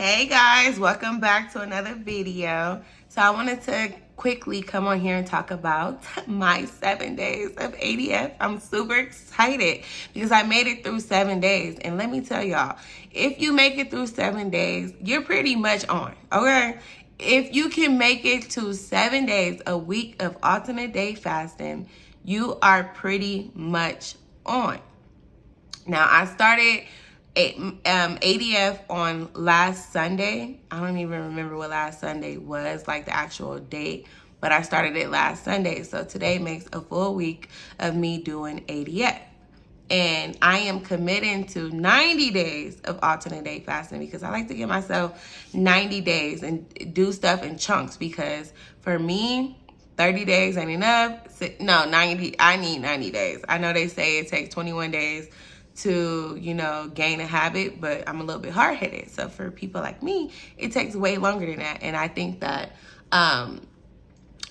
Hey guys, welcome back to another video. So I wanted to quickly come on here and talk about my 7 days of ADF. I'm super excited because I made it through 7 days. And let me tell y'all, if you make it through 7 days, you're pretty much on, okay? If you can make it to 7 days, a week of alternate day fasting, you are pretty much on. Now, I started ADF on last Sunday. I don't even remember what last Sunday was, like the actual date, but I started it last Sunday. So today makes a full week of me doing ADF. And I am committing to 90 days of alternate day fasting because I like to give myself 90 days and do stuff in chunks because for me, 30 days ain't enough. No, 90, I need 90 days. I know they say it takes 21 days to, gain a habit, but I'm a little bit hard-headed. So for people like me, it takes way longer than that. And I think that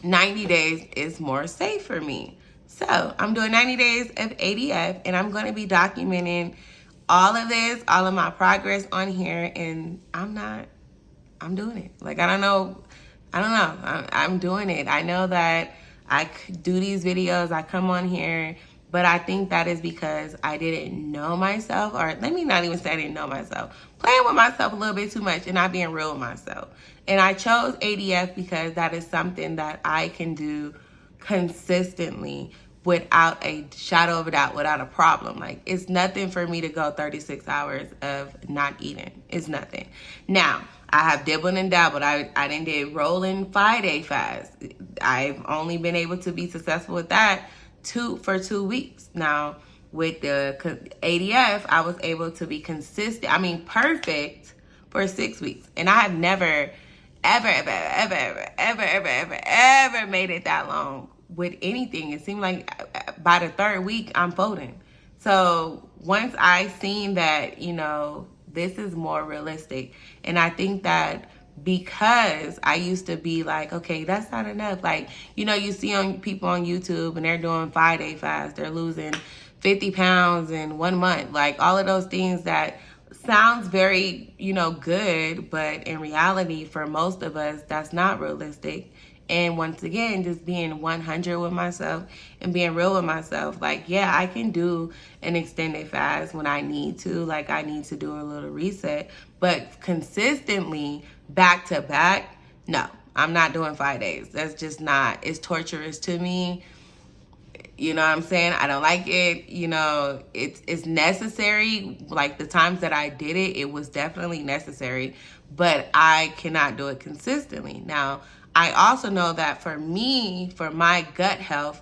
90 days is more safe for me. So I'm doing 90 days of ADF, and I'm going to be documenting all of this, all of my progress on here, and I'm doing it. Like, I don't know. I'm doing it. I know that I do these videos, I come on here, but I think that is because I didn't know myself, or let me not even say I didn't know myself. Playing with myself a little bit too much and not being real with myself. And I chose ADF because that is something that I can do consistently without a shadow of a doubt, without a problem. Like, it's nothing for me to go 36 hours of not eating. It's nothing. Now, I have dibbled and dabbled. I done did rolling 5-day fast. I've only been able to be successful with that for 2 weeks. Now, with the ADF, I was able to be consistent. I mean, perfect for 6 weeks. And I have never, ever made it that long with anything. It seemed like by the 3rd week, I'm folding. So once I seen that, this is more realistic. And I think that because I used to be like, okay, that's not enough. Like, you see on people on YouTube and they're doing 5-day fast. They're losing 50 pounds in 1 month. Like, all of those things that sounds very, good, but in reality, for most of us, that's not realistic. And once again, just being 100 with myself and being real with myself. Like, yeah, I can do an extended fast when I need to. Like, I need to do a little reset. But consistently, back to back, no, I'm not doing 5 days. That's just not, it's torturous to me. You know what I'm saying? I don't like it. It's necessary. Like, the times that I did it, it was definitely necessary. But I cannot do it consistently. Now, I also know that for me, for my gut health,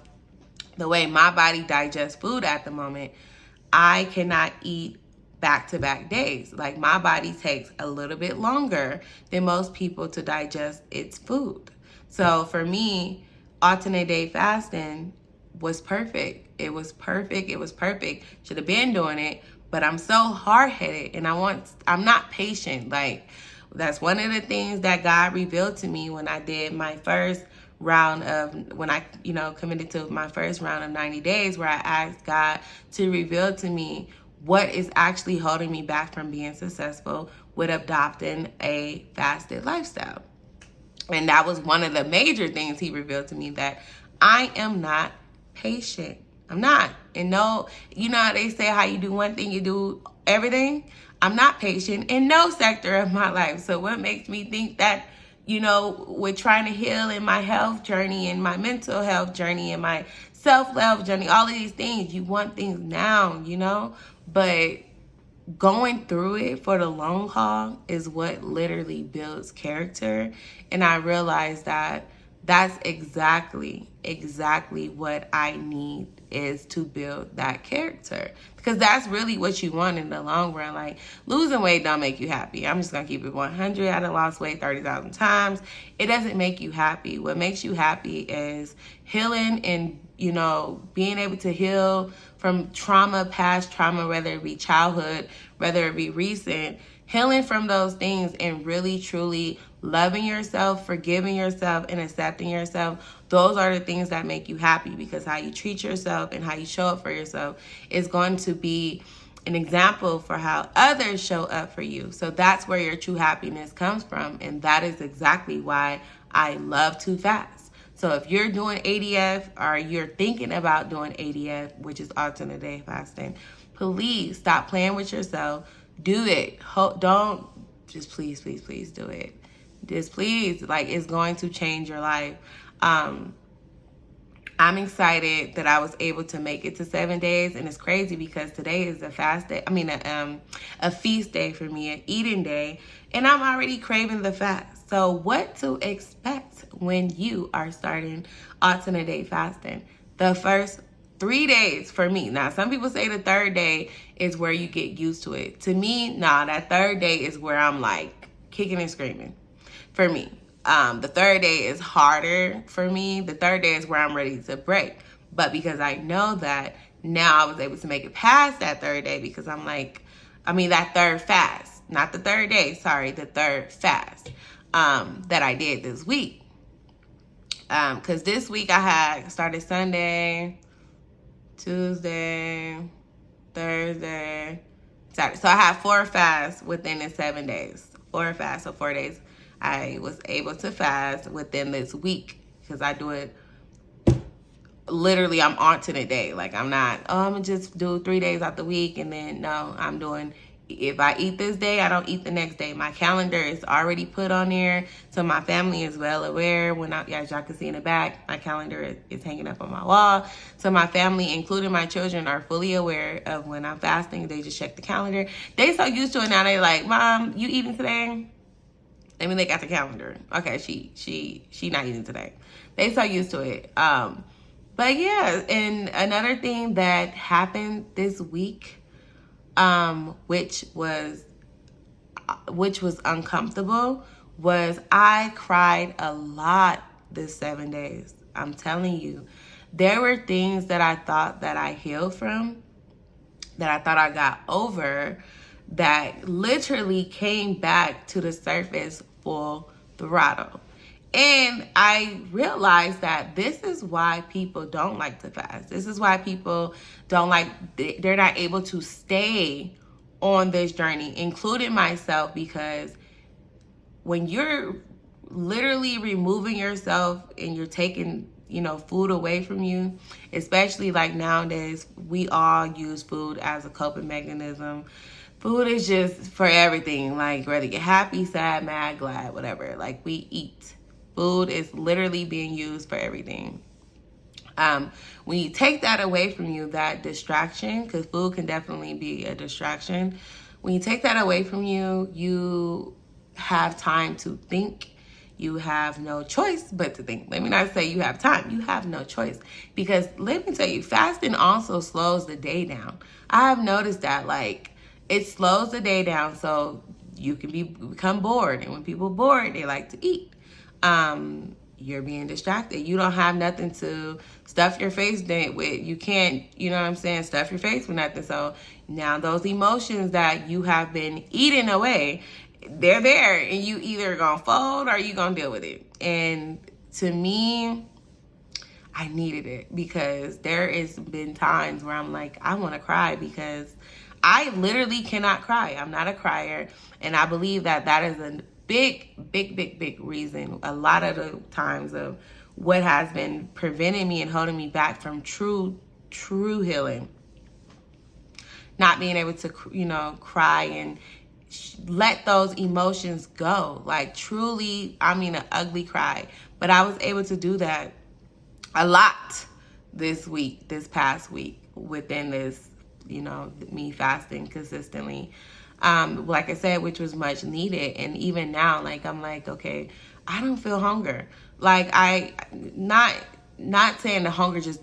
the way my body digests food at the moment, I cannot eat back-to-back days. Like, my body takes a little bit longer than most people to digest its food. So for me, alternate day fasting was perfect. It was perfect. It was perfect. Should have been doing it, but I'm so hard-headed and I'm not patient. Like, that's one of the things that God revealed to me when I did my first round of, when I, committed to my first round of 90 days, where I asked God to reveal to me what is actually holding me back from being successful with adopting a fasted lifestyle. And that was one of the major things he revealed to me, that I am not patient. I'm not. And no, how they say how you do one thing, you do everything? I'm not patient in no sector of my life. So what makes me think that, with trying to heal in my health journey, in my mental health journey, in my self-love journey, all of these things, you want things now, but going through it for the long haul is what literally builds character. And I realized that that's exactly what I need, is to build that character. Because that's really what you want in the long run. Like, losing weight don't make you happy. I'm just going to keep it 100. I done lost weight 30,000 times. It doesn't make you happy. What makes you happy is healing and, being able to heal from trauma, past trauma, whether it be childhood, whether it be recent, healing from those things and really, truly loving yourself, forgiving yourself, and accepting yourself. Those are the things that make you happy, because how you treat yourself and how you show up for yourself is going to be an example for how others show up for you. So that's where your true happiness comes from. And that is exactly why I love to fast. So if you're doing ADF or you're thinking about doing ADF, which is alternate day fasting, please stop playing with yourself. Do it. Don't just please do it. Just please, like, it's going to change your life. I'm excited that I was able to make it to 7 days, and it's crazy because today is a fast day. I mean, a feast day for me, an eating day, and I'm already craving the fast. So what to expect when you are starting alternate day fasting? The first 3 days for me. Now, some people say the third day is where you get used to it. To me, nah, that third day is where I'm like kicking and screaming for me. The third day is harder for me. The third day is where I'm ready to break. But because I know that now, I was able to make it past that third day because I'm like, that third fast, not the third day, sorry, the third fast that I did this week. Because this week I had started Sunday, Tuesday, Thursday, Saturday. So I had 4 fasts within the 7 days. 4 fasts, so 4 days. I was able to fast within this week because I do it literally, I'm alternate day. Like, I'm not, I'm gonna just do 3 days out the week, and then no, I'm doing, if I eat this day, I don't eat the next day. My calendar is already put on there, so my family is well aware. As y'all can see in the back, my calendar is hanging up on my wall. So my family, including my children, are fully aware of when I'm fasting. They just check the calendar. They so used to it now. They like, Mom, you eating today? They got the calendar. Okay, she not eating today. They so used to it. But yeah, and another thing that happened this week, which was uncomfortable, was I cried a lot this 7 days. I'm telling you, there were things that I thought that I healed from, that I thought I got over, that literally came back to the surface full throttle. And I realized that this is why people don't like to fast. This is why people they're not able to stay on this journey, including myself, because when you're literally removing yourself and you're taking, food away from you, especially like nowadays, we all use food as a coping mechanism. Food is just for everything, like whether you're happy, sad, mad, glad, whatever. Like, we eat. Food is literally being used for everything. When you take that away from you, that distraction, because food can definitely be a distraction. When you take that away from you, you have time to think. You have no choice but to think. Let me not say you have time. You have no choice. Because let me tell you, fasting also slows the day down. I have noticed that, like, it slows the day down so you can become bored. And when people are bored, they like to eat. You're being distracted. You don't have nothing to stuff your face with. You can't, stuff your face with nothing. So now those emotions that you have been eating away, they're there, and you either gonna fold or you gonna deal with it. And to me, I needed it, because there has been times where I'm like, I want to cry, because I literally cannot cry. I'm not a crier, and I believe that is a big reason a lot of the times of what has been preventing me and holding me back from true healing. Not being able to, cry and let those emotions go. Like, truly, an ugly cry. But I was able to do that a lot this past week, within this, me fasting consistently. Like I said, which was much needed. And even now, like, I'm like, okay, I don't feel hunger. Like, not saying the hunger just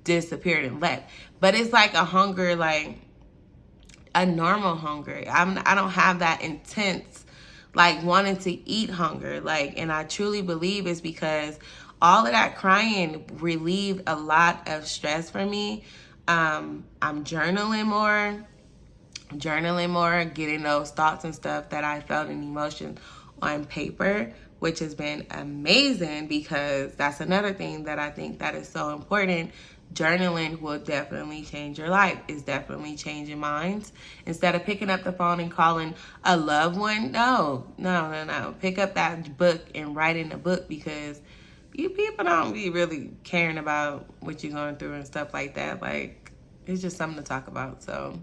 disappeared and left, but it's like a hunger, like a normal hunger. I don't have that intense, like, wanting to eat hunger. Like, and I truly believe it's because all of that crying relieved a lot of stress for me. I'm journaling more, getting those thoughts and stuff that I felt and emotions on paper, which has been amazing, because that's another thing that I think that is so important, journaling will definitely change your life. It's definitely changing minds. Instead of picking up the phone and calling a loved one, no. Pick up that book and write in the book, because you people don't be really caring about what you're going through and stuff like that. Like, it's just something to talk about. So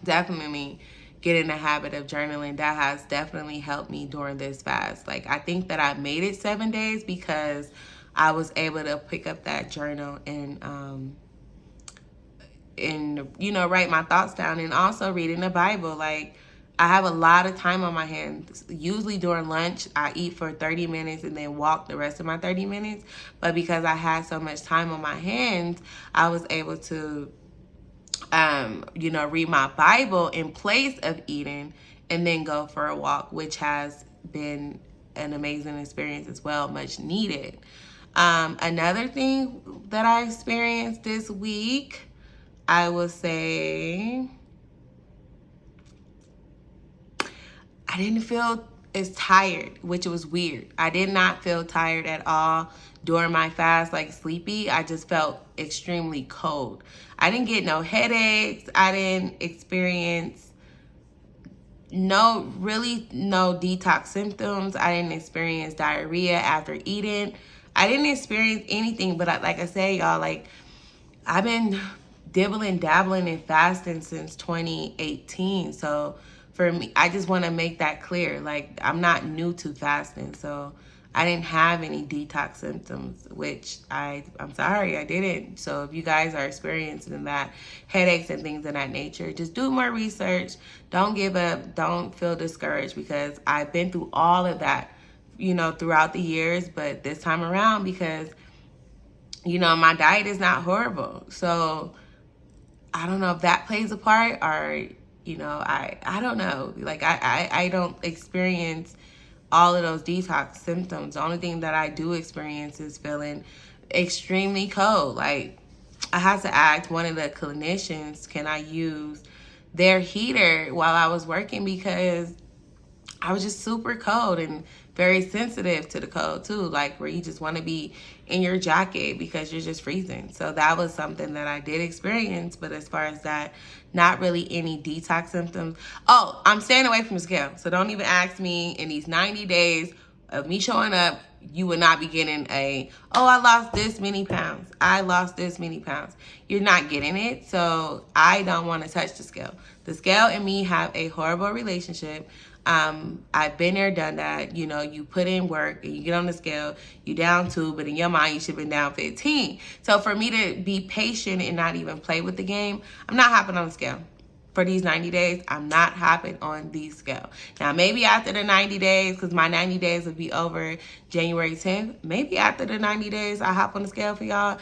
definitely get in the habit of journaling. That has definitely helped me during this fast. Like, I think that I made it 7 days because I was able to pick up that journal and write my thoughts down, and also reading the Bible. Like, I have a lot of time on my hands. Usually during lunch, I eat for 30 minutes and then walk the rest of my 30 minutes. But because I had so much time on my hands, I was able to read my Bible in place of eating and then go for a walk, which has been an amazing experience as well, much needed. Another thing that I experienced this week, I will say, I didn't feel as tired, which was weird. I did not feel tired at all during my fast, like sleepy. I just felt extremely cold. I didn't get no headaches. I didn't experience no detox symptoms. I didn't experience diarrhea after eating. I didn't experience anything, but like I say, y'all, like, I've been dabbling in fasting since 2018. So for me, I just want to make that clear. Like, I'm not new to fasting, so I didn't have any detox symptoms, which I'm sorry, I didn't. So if you guys are experiencing that, headaches and things of that nature, just do more research. Don't give up. Don't feel discouraged, because I've been through all of that, throughout the years. But this time around, because, my diet is not horrible. So I don't know if that plays a part, or, I don't know. Like, I don't experience all of those detox symptoms. The only thing that I do experience is feeling extremely cold. Like, I had to ask one of the clinicians, can I use their heater while I was working, because I was just super cold and very sensitive to the cold too, like where you just want to be in your jacket because you're just freezing. So that was something that I did experience. But as far as that, not really any detox symptoms. Oh, I'm staying away from the scale. So don't even ask me in these 90 days of me showing up, you would not be getting I lost this many pounds. I lost this many pounds. You're not getting it. So I don't want to touch the scale. The scale and me have a horrible relationship. I've been there, done that. You put in work and you get on the scale, you down 2, but in your mind, you should have been down 15. So for me to be patient and not even play with the game, I'm not hopping on the scale. For these 90 days, I'm not hopping on the scale. Now, maybe after the 90 days, because my 90 days will be over January 10th, maybe after the 90 days, I hop on the scale for y'all,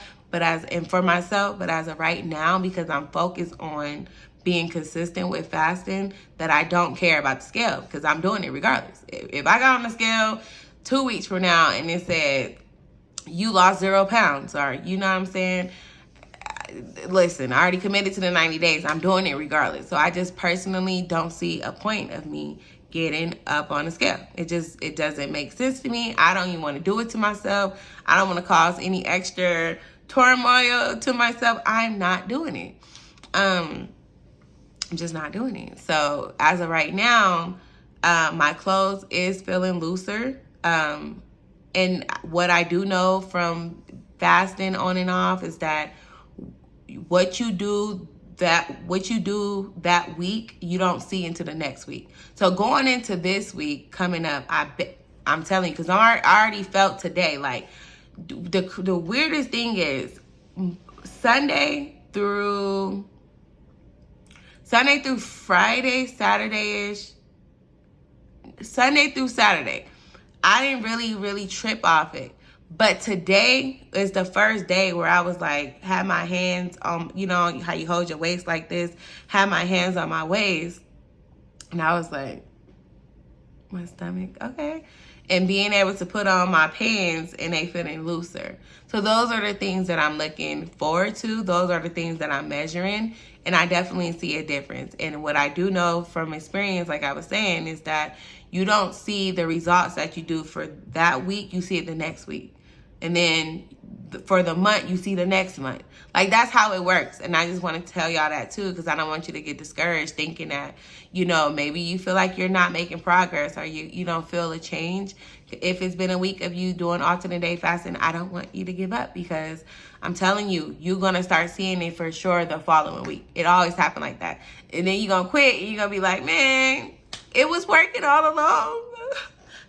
for myself. But as of right now, because I'm focused on being consistent with fasting, that I don't care about the scale, because I'm doing it regardless. If I got on the scale 2 weeks from now and it said, you lost 0 pounds, or you know what I'm saying? Listen, I already committed to the 90 days. I'm doing it regardless. So I just personally don't see a point of me getting up on the scale. It doesn't make sense to me. I don't even want to do it to myself. I don't want to cause any extra turmoil to myself. I'm not doing it. I'm just not doing it. So as of right now, my clothes is feeling looser. And what I do know from fasting on and off is that what you do that week, you don't see into the next week. So going into this week coming up, I'm telling you, because I already felt today, like, the weirdest thing is Sunday through Friday, Saturday-ish, Sunday through Saturday, I didn't really trip off it. But today is the first day where I was like, had my hands on, how you hold your waist like this, had my hands on my waist. And I was like, my stomach, okay. And being able to put on my pants and they fitting looser. So those are the things that I'm looking forward to. Those are the things that I'm measuring. And I definitely see a difference. And what I do know from experience, like I was saying, is that you don't see the results that you do for that week. You see it the next week. And then for the month, you see the next month. Like, that's how it works. And I just want to tell y'all that too, because I don't want you to get discouraged thinking that, you know, maybe you feel like you're not making progress, or you don't feel a change. If it's been a week of you doing alternate day fasting, I don't want you to give up, because I'm telling you, you're going to start seeing it for sure the following week. It always happens like that. And then you're going to quit, and you're going to be like, man, it was working all along.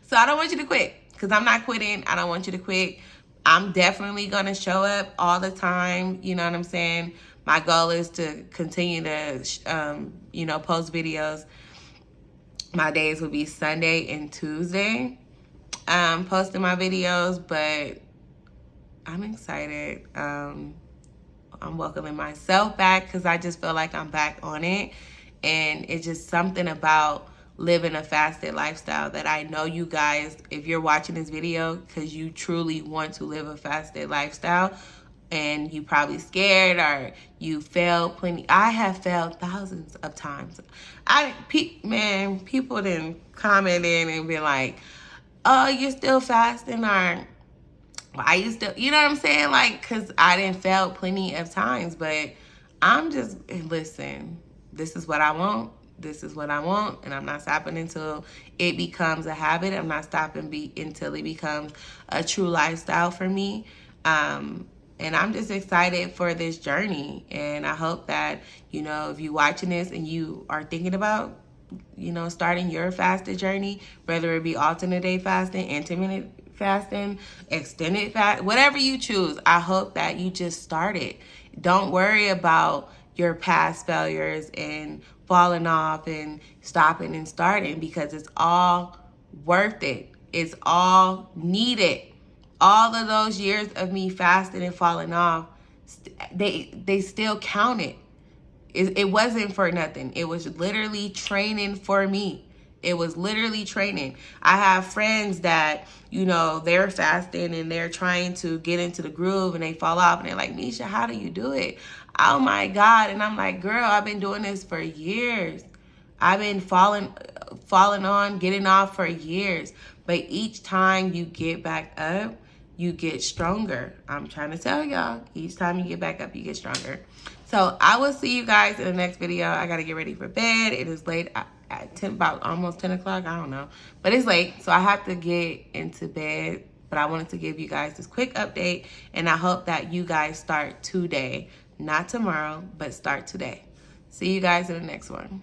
So I don't want you to quit, because I'm not quitting. I don't want you to quit. I'm definitely going to show up all the time. You know what I'm saying? My goal is to continue to, you know, post videos. My days will be Sunday and Tuesday, posting my videos, but I'm excited. I'm welcoming myself back, because I just feel like I'm back on it. And it's just something about living a fasted lifestyle that I know you guys, if you're watching this video because you truly want to live a fasted lifestyle, and you probably scared, or you failed plenty. I have failed thousands of times. People didn't comment in and be like, oh, you're still fasting, or why you still, you know what I'm saying? Like, because I didn't fail plenty of times, but I'm just, listen, this is what I want. This is what I want, and I'm not stopping until it becomes a habit. I'm not stopping until it becomes a true lifestyle for me. And I'm just excited for this journey. And I hope that, you know, if you're watching this and you are thinking about, you know, starting your fasted journey, whether it be alternate day fasting, intermittent fasting, extended fast, whatever you choose, I hope that you just start it. Don't worry about your past failures and falling off and stopping and starting, because it's all worth it. It's all needed. All of those years of me fasting and falling off, they still counted. It wasn't for nothing. It was literally training for me. It was literally training. I have friends that, you know, they're fasting and they're trying to get into the groove, and they fall off, and they're like, Misha, how do you do it? Oh my God. And I'm like, girl, I've been doing this for years. I've been falling on, getting off for years. But each time you get back up, you get stronger. I'm trying to tell y'all, each time you get back up, you get stronger. So I will see you guys in the next video. I got to get ready for bed. It is late at 10, about almost 10 o'clock. I don't know. But it's late, so I have to get into bed. But I wanted to give you guys this quick update, and I hope that you guys start today. Not tomorrow, but start today. See you guys in the next one.